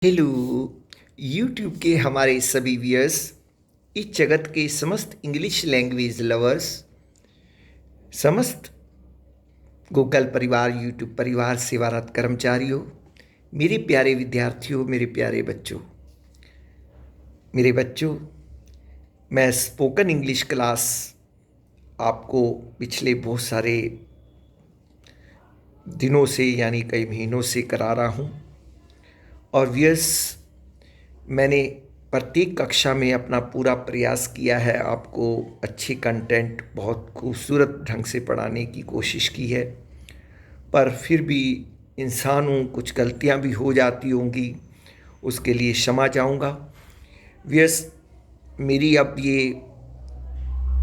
Hello YouTube के हमारे सभी व्यूअर्स, इस जगत के समस्त इंग्लिश लैंग्वेज लवर्स, समस्त गूगल परिवार, यूट्यूब परिवार, सेवारत कर्मचारियों, मेरे प्यारे विद्यार्थियों, मेरे प्यारे बच्चों, मैं स्पोकन इंग्लिश क्लास आपको पिछले बहुत सारे दिनों से यानी कई महीनों से करा रहा हूँ। और व्यूअर्स, मैंने प्रत्येक कक्षा में अपना पूरा प्रयास किया है, आपको अच्छे कंटेंट बहुत खूबसूरत ढंग से पढ़ाने की कोशिश की है, पर फिर भी इंसान हूँ, कुछ गलतियाँ भी हो जाती होंगी, उसके लिए क्षमा चाहूँगा। व्यस मेरी अब ये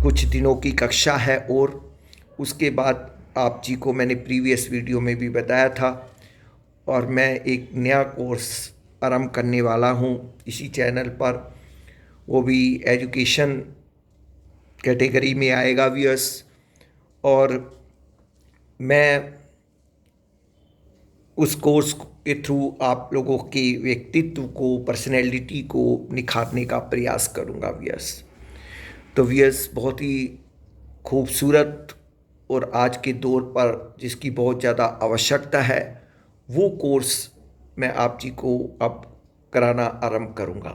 कुछ दिनों की कक्षा है और उसके बाद आप जी को मैंने प्रीवियस वीडियो में भी बताया था, और मैं एक नया कोर्स आरंभ करने वाला हूँ इसी चैनल पर, वो भी एजुकेशन कैटेगरी में आएगा व्यूअर्स। और मैं उस कोर्स के थ्रू आप लोगों के व्यक्तित्व को, पर्सनैलिटी को निखारने का प्रयास करूँगा व्यूअर्स। तो व्यूअर्स, बहुत ही खूबसूरत और आज के दौर पर जिसकी बहुत ज़्यादा आवश्यकता है, वो कोर्स मैं आप जी को अब कराना आरंभ करूँगा।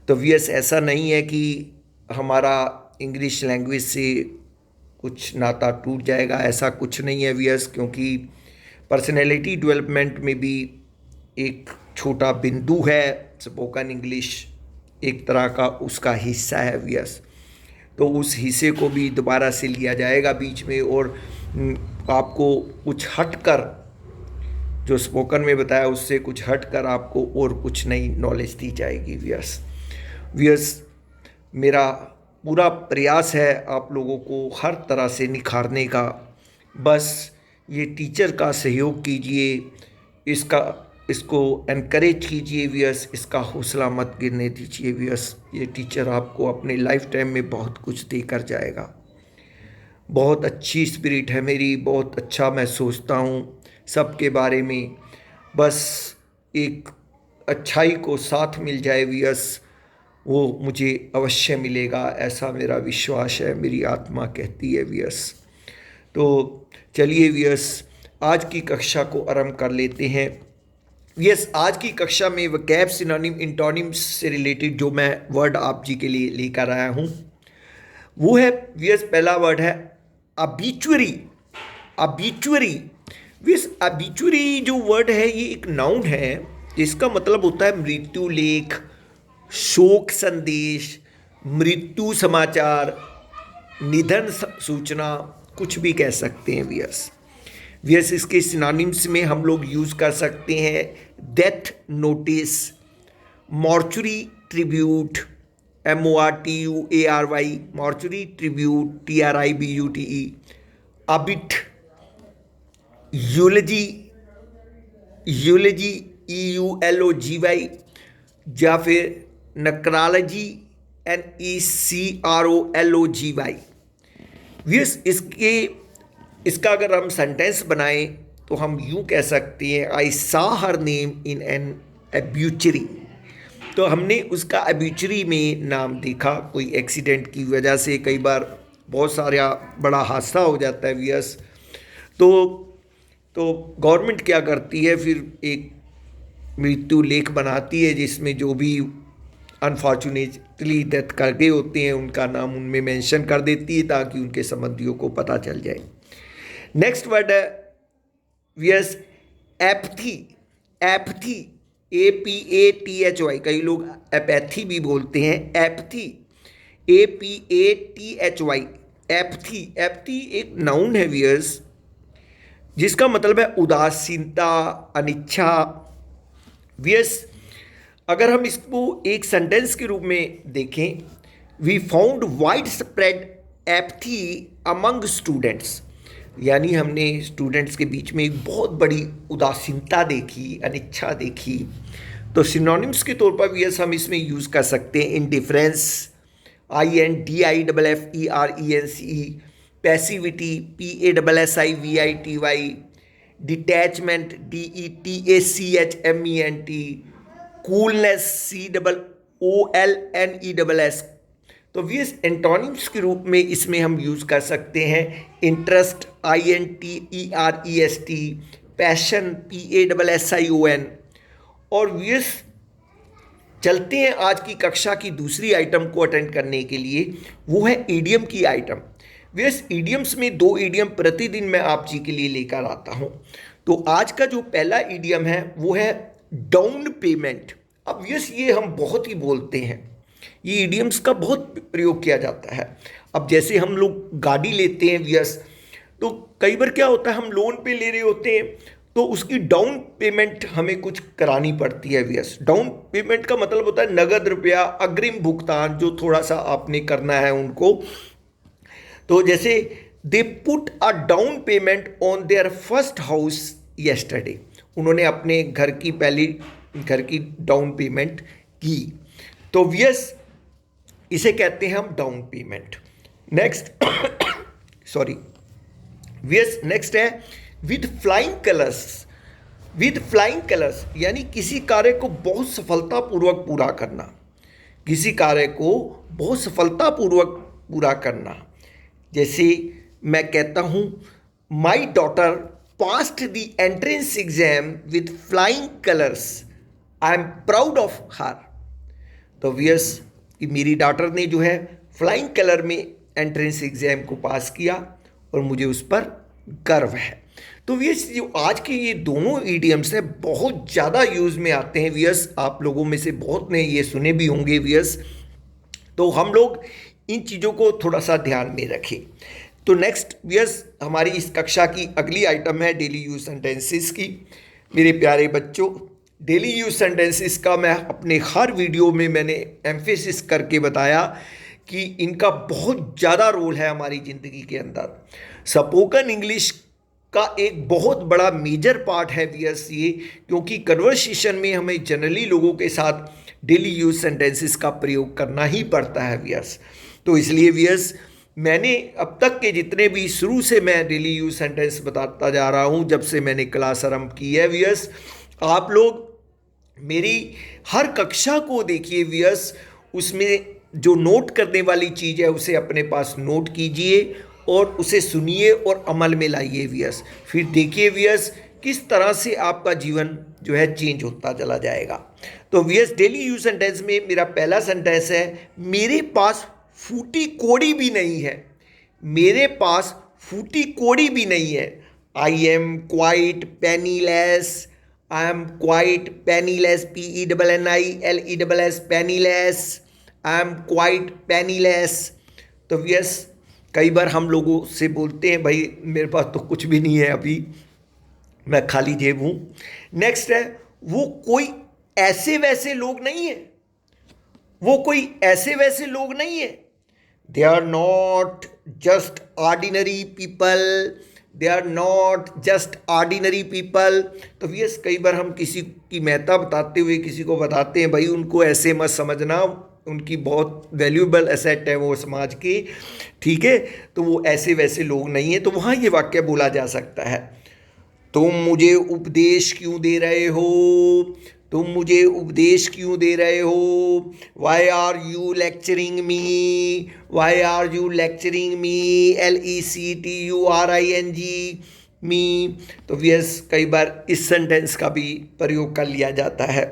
तो व्यूअर्स, ऐसा नहीं है कि हमारा इंग्लिश लैंग्वेज से कुछ नाता टूट जाएगा, ऐसा कुछ नहीं है व्यूअर्स, क्योंकि पर्सनैलिटी डेवलपमेंट में भी एक छोटा बिंदु है। स्पोकन इंग्लिश एक तरह का उसका हिस्सा है व्यूअर्स, तो उस हिस्से को भी दोबारा से लिया जाएगा बीच में, और आपको कुछ हटकर जो स्पोकन में बताया उससे कुछ हटकर आपको और कुछ नई नॉलेज दी जाएगी व्यूअर्स। मेरा पूरा प्रयास है आप लोगों को हर तरह से निखारने का। बस ये टीचर का सहयोग कीजिए, इसको एनकरेज कीजिए व्यूअर्स, इसका हौसला मत गिरने दीजिए व्यूअर्स। ये टीचर आपको अपने लाइफ टाइम में बहुत कुछ देकर जाएगा। बहुत अच्छी स्पिरिट है मेरी, बहुत अच्छा मैं सोचता हूँ सबके बारे में। बस एक अच्छाई को साथ मिल जाए व्यूअर्स, वो मुझे अवश्य मिलेगा, ऐसा मेरा विश्वास है, मेरी आत्मा कहती है व्यूअर्स। तो चलिए व्यूअर्स, आज की कक्षा को आरंभ कर लेते हैं। यस, आज की कक्षा में वकैब, सिनोनिम, इंटोनिम्स से रिलेटेड जो मैं वर्ड आप जी के लिए लेकर आया हूँ वो है व्यस, पहला वर्ड है अबीचुअरी। अबीचुअरी व्यस, अबीचुअरी जो वर्ड है ये एक नाउन है, जिसका मतलब होता है मृत्यु लेख, शोक संदेश, मृत्यु समाचार, निधन सूचना, कुछ भी कह सकते हैं व्यस। व्यस इसके सिनोनिम्स में हम लोग यूज कर सकते हैं death notice, mortuary tribute, MORTUARY, mortuary tribute, TRIBUTE, obit, eulogy, eulogy EULOGY, या फिर नक्रालजी NECROLOGY। व्यस इसका अगर हम सेंटेंस बनाएं तो हम यूं कह सकते हैं, आई सा हर नेम इन एन एब्यूचरी। तो हमने उसका एब्यूचरी में नाम देखा, कोई एक्सीडेंट की वजह से कई बार बहुत सारा बड़ा हादसा हो जाता है व्यस। तो गवर्नमेंट क्या करती है, फिर एक मृत्यु लेख बनाती है जिसमें जो भी अनफॉर्चुनेटली डेथ कर गए होते हैं उनका नाम उनमें मेंशन कर देती है, ताकि उनके संबंधियों को पता चल जाए। नेक्स्ट वर्ड है व्यस एपथी। एपथी, APATHY, कई लोग एपैथी भी बोलते हैं, एपथी, APATHY, एपथी। एपथी एक नाउन है व्यस, जिसका मतलब है उदासीनता, अनिच्छा। व्यस अगर हम इसको एक सेंटेंस के रूप में देखें, we found wide spread apathy among students, यानी हमने स्टूडेंट्स के बीच में एक बहुत बड़ी उदासीनता देखी, अनिच्छा देखी। तो सिनोनिम्स के तौर पर व्यस हम इसमें यूज़ कर सकते हैं indifference, INDIFFERENCE, passivity, PASSIVITY, detachment, DETACHMENT, coolness, COOLNESS। तो वीएस एंटोनिम्स के रूप में इसमें हम यूज़ कर सकते हैं इंटरेस्ट, INTEREST, पैशन, PASSION। और वीएस चलते हैं आज की कक्षा की दूसरी आइटम को अटेंड करने के लिए, वो है ईडियम की आइटम। वीएस ईडियम्स में 2 ईडियम प्रतिदिन मैं आप जी के लिए लेकर आता हूं। तो आज का जो पहला ईडियम है वो है डाउन पेमेंट। अब वीएस ये हम बहुत ही बोलते हैं, ये ईडियम्स का बहुत प्रयोग किया जाता है। अब जैसे हम लोग गाड़ी लेते हैं वीएस, तो कई बार क्या होता है हम लोन पे ले रहे होते हैं तो उसकी डाउन पेमेंट हमें कुछ करानी पड़ती है वीएस। डाउन पेमेंट का मतलब होता है नगद रुपया, अग्रिम भुगतान जो थोड़ा सा आपने करना है उनको। तो जैसे they put a down payment on their first house yesterday, उन्होंने अपने घर की डाउन पेमेंट की। तो वीएस इसे कहते हैं हम down payment. Next sorry VS next है with flying colours. With flying colours यानी किसी कार्य को बहुत सफलतापूर्वक पूरा करना, किसी कार्य को बहुत सफलतापूर्वक पूरा करना। जैसे मैं कहता हूँ my daughter passed the entrance exam with flying colours, I am proud of her. तो वीएस कि मेरी डॉटर ने जो है फ्लाइंग कलर में एंट्रेंस एग्जाम को पास किया और मुझे उस पर गर्व है। तो वीएस जो आज के ये दोनों ईडियम्स हैं बहुत ज़्यादा यूज़ में आते हैं वीएस, आप लोगों में से बहुत ने ये सुने भी होंगे वीएस। तो हम लोग इन चीज़ों को थोड़ा सा ध्यान में रखें। तो नेक्स्ट वीएस हमारी इस कक्षा की अगली आइटम है डेली यूज सेंटेंसेस की। मेरे प्यारे बच्चों, डेली यूज सेंटेंसेस का मैं अपने हर वीडियो में मैंने एम्फेसिस करके बताया कि इनका बहुत ज़्यादा रोल है हमारी ज़िंदगी के अंदर। स्पोकन इंग्लिश का एक बहुत बड़ा मेजर पार्ट है वीएस ये, क्योंकि कन्वर्सेशन में हमें जनरली लोगों के साथ डेली यूज सेंटेंसेस का प्रयोग करना ही पड़ता है वीएस। तो इसलिए वीएस मैंने अब तक के जितने भी शुरू से मैं डेली यूज सेंटेंस बताता जा रहा हूँ, जब से मैंने क्लास आरंभ की है वीएस, आप लोग मेरी हर कक्षा को देखिए वीएस, उसमें जो नोट करने वाली चीज़ है उसे अपने पास नोट कीजिए और उसे सुनिए और अमल में लाइए वीएस। फिर देखिए वीएस किस तरह से आपका जीवन जो है चेंज होता चला जाएगा। तो वीएस डेली यूज सेंटेंस में मेरा पहला सेंटेंस है मेरे पास फूटी कोड़ी भी नहीं है। मेरे पास फूटी कोड़ी भी नहीं है। I am quite penniless. I am quite penniless, PENNILESS, penniless. I am quite penniless. तो वीएस कई बार हम लोगों से बोलते हैं भाई मेरे पास तो कुछ भी नहीं है, अभी मैं खाली जेब हूँ। नेक्स्ट है वो कोई ऐसे वैसे लोग नहीं है। वो कोई ऐसे वैसे लोग नहीं है। They are not just ordinary people. They are not just ordinary people. तो यस कई बार हम किसी की महत्ता बताते हुए किसी को बताते हैं भाई उनको ऐसे मत समझना, उनकी बहुत वैल्यूएबल एसेट है वो समाज की, ठीक है, तो वो ऐसे वैसे लोग नहीं है। तो वहाँ ये वाक्य बोला जा सकता है तुम मुझे उपदेश क्यों दे रहे हो। तुम मुझे उपदेश क्यों दे रहे हो। Why are you lecturing me. Why are you lecturing me, LECTURING me. तो यस कई बार इस सेंटेंस का भी प्रयोग कर लिया जाता है।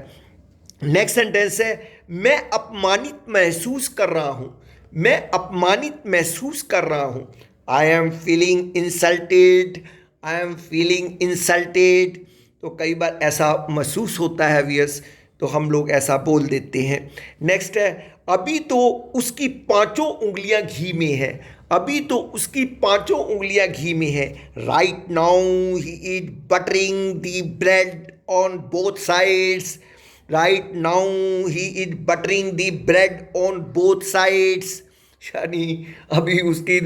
नेक्स्ट सेंटेंस है मैं अपमानित महसूस कर रहा हूँ। मैं अपमानित महसूस कर रहा हूँ। I am feeling insulted. I am feeling insulted. तो कई बार ऐसा महसूस होता है वीयर्स, तो हम लोग ऐसा बोल देते हैं। नेक्स्ट है अभी तो उसकी 5 उंगलियां घी में है। अभी तो उसकी 5 उंगलियां घी में है। Right now he is buttering the bread on both sides. Right now he is buttering the bread on both sides. यानी अभी उसकी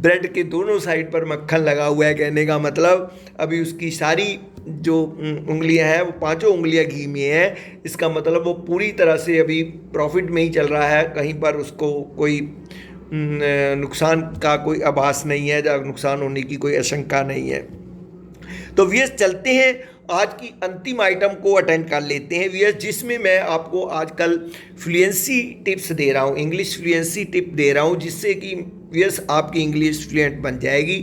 ब्रेड के दोनों साइड पर मक्खन लगा हुआ है। कहने का मतलब अभी उसकी सारी जो उंगलियां हैं वो 5 उंगलियां घी में है। इसका मतलब वो पूरी तरह से अभी प्रॉफिट में ही चल रहा है, कहीं पर उसको कोई नुकसान का कोई आभास नहीं है, या नुकसान होने की कोई आशंका नहीं है। तो वीएस चलते हैं आज की अंतिम आइटम को अटेंड कर लेते हैं वीएस, जिसमें मैं आपको आजकल फ्लुएंसी टिप्स दे रहा हूँ, इंग्लिश फ्लुएंसी टिप दे रहा हूँ, जिससे कि वीएस आपकी इंग्लिश फ्लुएंट बन जाएगी।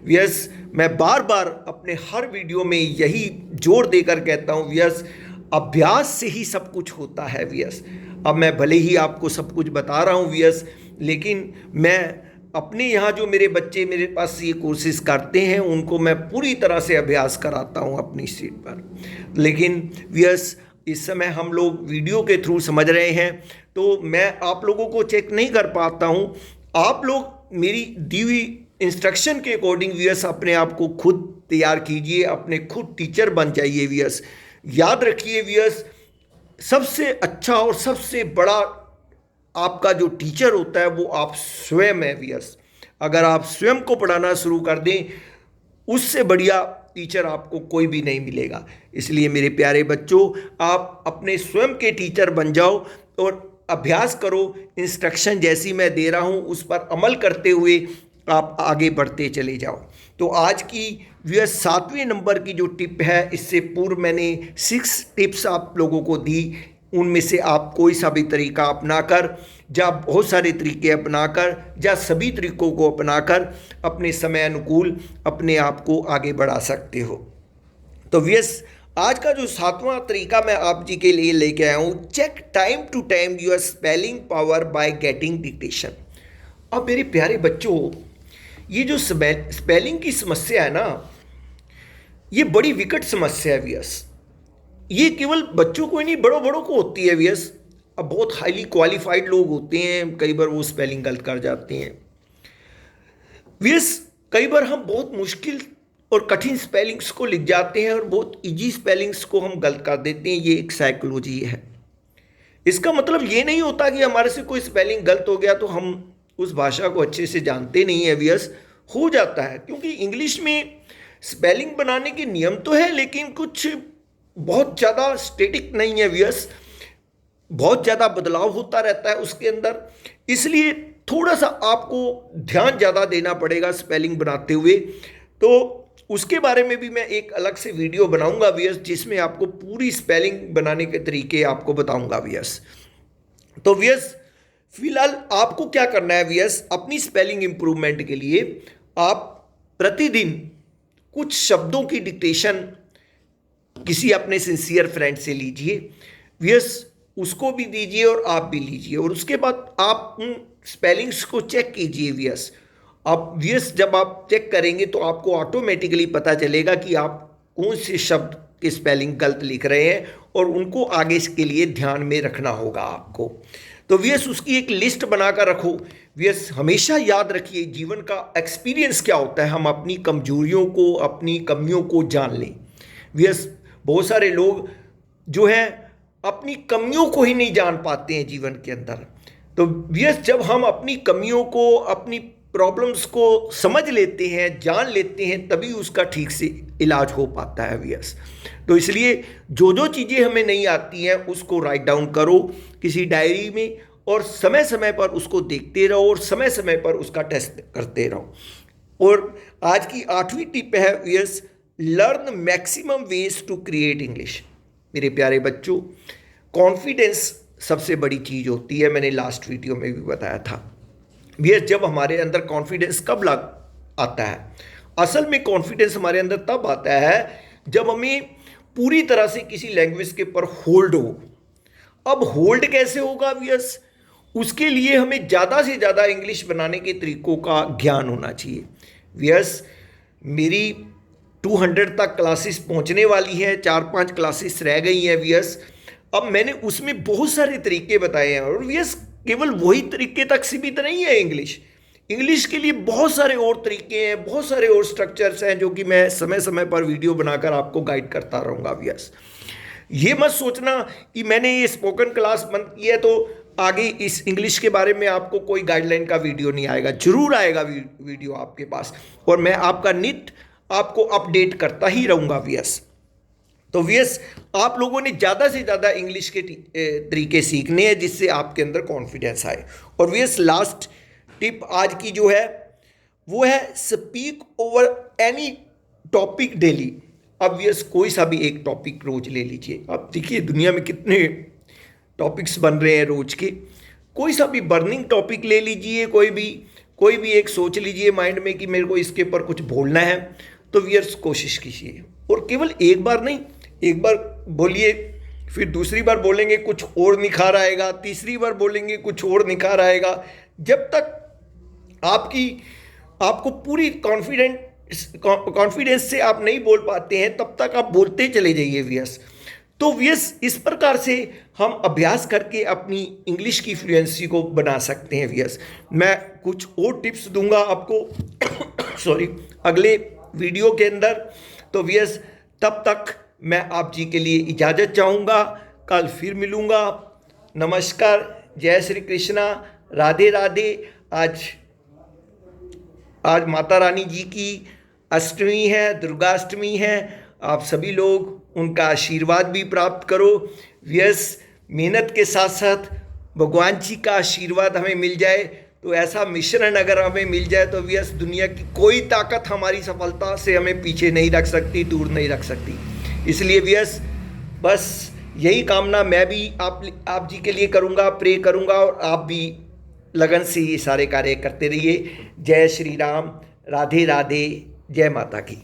वीएस मैं बार बार अपने हर वीडियो में यही जोर देकर कहता हूँ वीएस, अभ्यास से ही सब कुछ होता है वीएस। अब मैं भले ही आपको सब कुछ बता रहा हूँ वीएस, लेकिन मैं अपने यहाँ जो मेरे बच्चे मेरे पास ये कोर्सेज करते हैं उनको मैं पूरी तरह से अभ्यास कराता हूँ अपनी सीट पर। लेकिन वीएस इस समय हम लोग वीडियो के थ्रू समझ रहे हैं, तो मैं आप लोगों को चेक नहीं कर पाता हूँ। आप लोग मेरी दी हुई इंस्ट्रक्शन के अकॉर्डिंग वीएस अपने आप को खुद तैयार कीजिए, अपने खुद टीचर बन जाइए वीएस। याद रखिए वीएस, सबसे अच्छा और सबसे बड़ा आपका जो टीचर होता है वो आप स्वयं है वीएस। अगर आप स्वयं को पढ़ाना शुरू कर दें, उससे बढ़िया टीचर आपको कोई भी नहीं मिलेगा। इसलिए मेरे प्यारे बच्चों, आप अपने स्वयं के टीचर बन जाओ और अभ्यास करो। इंस्ट्रक्शन जैसी मैं दे रहा हूँ उस पर अमल करते हुए आप आगे बढ़ते चले जाओ। तो आज की वीएस 7वें नंबर की जो टिप है, इससे पूर्व मैंने 6 टिप्स आप लोगों को दी, उनमें से आप कोई सा भी तरीका अपनाकर, या बहुत सारे तरीके अपनाकर, या सभी तरीकों को अपनाकर अपने समय अनुकूल अपने आप को आगे बढ़ा सकते हो। तो वीएस आज का जो 7वां तरीका मैं आप जी के लिए लेके आया हूँ, check time to time your spelling power by getting dictation. अब मेरे प्यारे बच्चों, ये जो स्पेलिंग की समस्या है ना, ये बड़ी विकट समस्या है वीएस। ये केवल बच्चों को ही नहीं, बड़ों बड़ों को होती है वीएस। अब बहुत हाईली क्वालिफाइड लोग होते हैं, कई बार वो स्पेलिंग गलत कर जाते हैं वीएस। कई बार हम बहुत मुश्किल और कठिन स्पेलिंग्स को लिख जाते हैं और बहुत इजी स्पेलिंग्स को हम गलत कर देते हैं। ये एक साइकोलॉजी है। इसका मतलब ये नहीं होता कि हमारे से कोई स्पेलिंग गलत हो गया तो हम उस भाषा को अच्छे से जानते नहीं है वीएस। हो जाता है, क्योंकि इंग्लिश में स्पेलिंग बनाने के नियम तो है, लेकिन कुछ बहुत ज़्यादा स्टैटिक नहीं है वीएस। बहुत ज़्यादा बदलाव होता रहता है उसके अंदर, इसलिए थोड़ा सा आपको ध्यान ज़्यादा देना पड़ेगा स्पेलिंग बनाते हुए। तो उसके बारे में भी मैं एक अलग से वीडियो बनाऊंगा वीएस, जिसमें आपको पूरी स्पेलिंग बनाने के तरीके आपको बताऊंगा वीएस। तो वीएस फिलहाल आपको क्या करना है वीएस, अपनी स्पेलिंग इंप्रूवमेंट के लिए आप प्रतिदिन कुछ शब्दों की डिक्टेशन किसी अपने सिंसियर फ्रेंड से लीजिए वीएस, उसको भी दीजिए और आप भी लीजिए, और उसके बाद आप उन स्पेलिंग्स को चेक कीजिए वीएस। अब वीएस जब आप चेक करेंगे तो आपको ऑटोमेटिकली पता चलेगा कि आप कौन से शब्द के स्पेलिंग गलत लिख रहे हैं, और उनको आगे के लिए ध्यान में रखना होगा आपको। तो वीएस उसकी एक लिस्ट बनाकर रखो वीएस। हमेशा याद रखिए, जीवन का एक्सपीरियंस क्या होता है, हम अपनी कमजोरियों को, अपनी कमियों को जान लें वीएस। बहुत सारे लोग जो हैं अपनी कमियों को ही नहीं जान पाते हैं जीवन के अंदर। तो वीएस जब हम अपनी कमियों को, अपनी प्रॉब्लम्स को समझ लेते हैं, जान लेते हैं, तभी उसका ठीक से इलाज हो पाता है वीएस। तो इसलिए जो जो चीज़ें हमें नहीं आती हैं उसको राइट डाउन करो किसी डायरी में, और समय समय पर उसको देखते रहो और समय समय पर उसका टेस्ट करते रहो। और आज की 8वीं टिप है वीएस, learn maximum ways to create English. मेरे प्यारे बच्चों, कॉन्फिडेंस सबसे बड़ी चीज़ होती है, मैंने लास्ट वीडियो में भी बताया था वीएस। जब हमारे अंदर कॉन्फिडेंस कब आता है, असल में कॉन्फिडेंस हमारे अंदर तब आता है जब हमें पूरी तरह से किसी लैंग्वेज के ऊपर होल्ड हो। अब होल्ड कैसे होगा वीएस, उसके लिए हमें ज़्यादा से ज़्यादा इंग्लिश बनाने के तरीकों का ज्ञान होना चाहिए वीएस। मेरी 200 तक क्लासेस पहुंचने वाली हैं, 4-5 क्लासेस रह गई हैं वीएस। अब मैंने उसमें बहुत सारे तरीके बताए हैं, और वीएस केवल वही तरीके तक सीमित नहीं है इंग्लिश के लिए बहुत सारे और तरीके हैं, बहुत सारे और स्ट्रक्चर्स हैं, जो कि मैं समय समय पर वीडियो बनाकर आपको गाइड करता रहूँगा वीएस। ये मत सोचना कि मैंने ये स्पोकन क्लास बंद की है तो आगे इस इंग्लिश के बारे में आपको कोई गाइडलाइन का वीडियो नहीं आएगा। जरूर आएगा वीडियो आपके पास, और मैं आपका नित आपको अपडेट करता ही रहूँगा वीएस। तो वीएस आप लोगों ने ज़्यादा से ज़्यादा इंग्लिश के तरीके सीखने हैं, जिससे आपके अंदर कॉन्फिडेंस आए। और वीएस लास्ट टिप आज की जो है वो है, speak over any topic daily. अब यस कोई सा भी एक टॉपिक रोज ले लीजिए। अब देखिए दुनिया में कितने टॉपिक्स बन रहे हैं रोज के, कोई सा भी बर्निंग टॉपिक ले लीजिए, कोई भी एक सोच लीजिए माइंड में कि मेरे को इसके ऊपर कुछ बोलना है, तो वियर्स कोशिश कीजिए। और केवल एक बार नहीं, एक बार बोलिए, फिर दूसरी बार बोलेंगे कुछ और निखार आएगा, तीसरी बार बोलेंगे कुछ और निखार आएगा। जब तक आपको पूरी कॉन्फिडेंस से आप नहीं बोल पाते हैं, तब तक आप बोलते चले जाइए वियर्स। तो वियर्स इस प्रकार से हम अभ्यास करके अपनी इंग्लिश की फ्लुएंसी को बना सकते हैं वियर्स। मैं कुछ और टिप्स दूंगा आपको सॉरी अगले वीडियो के अंदर। तो वियर्स तब तक मैं आप जी के लिए इजाज़त चाहूँगा, कल फिर मिलूँगा। नमस्कार, जय श्री कृष्णा, राधे राधे। आज माता रानी जी की अष्टमी है, दुर्गा अष्टमी है। आप सभी लोग उनका आशीर्वाद भी प्राप्त करो। व्यस मेहनत के साथ साथ भगवान जी का आशीर्वाद हमें मिल जाए, तो ऐसा मिश्रण अगर हमें मिल जाए तो व्यस दुनिया की कोई ताकत हमारी सफलता से हमें पीछे नहीं रख सकती, दूर नहीं रख सकती। इसलिए व्यस बस यही कामना मैं भी आप जी के लिए करूँगा, प्रे करूँगा, और आप भी लगन से ये सारे कार्य करते रहिए। जय श्री राम, राधे राधे, जय माता की।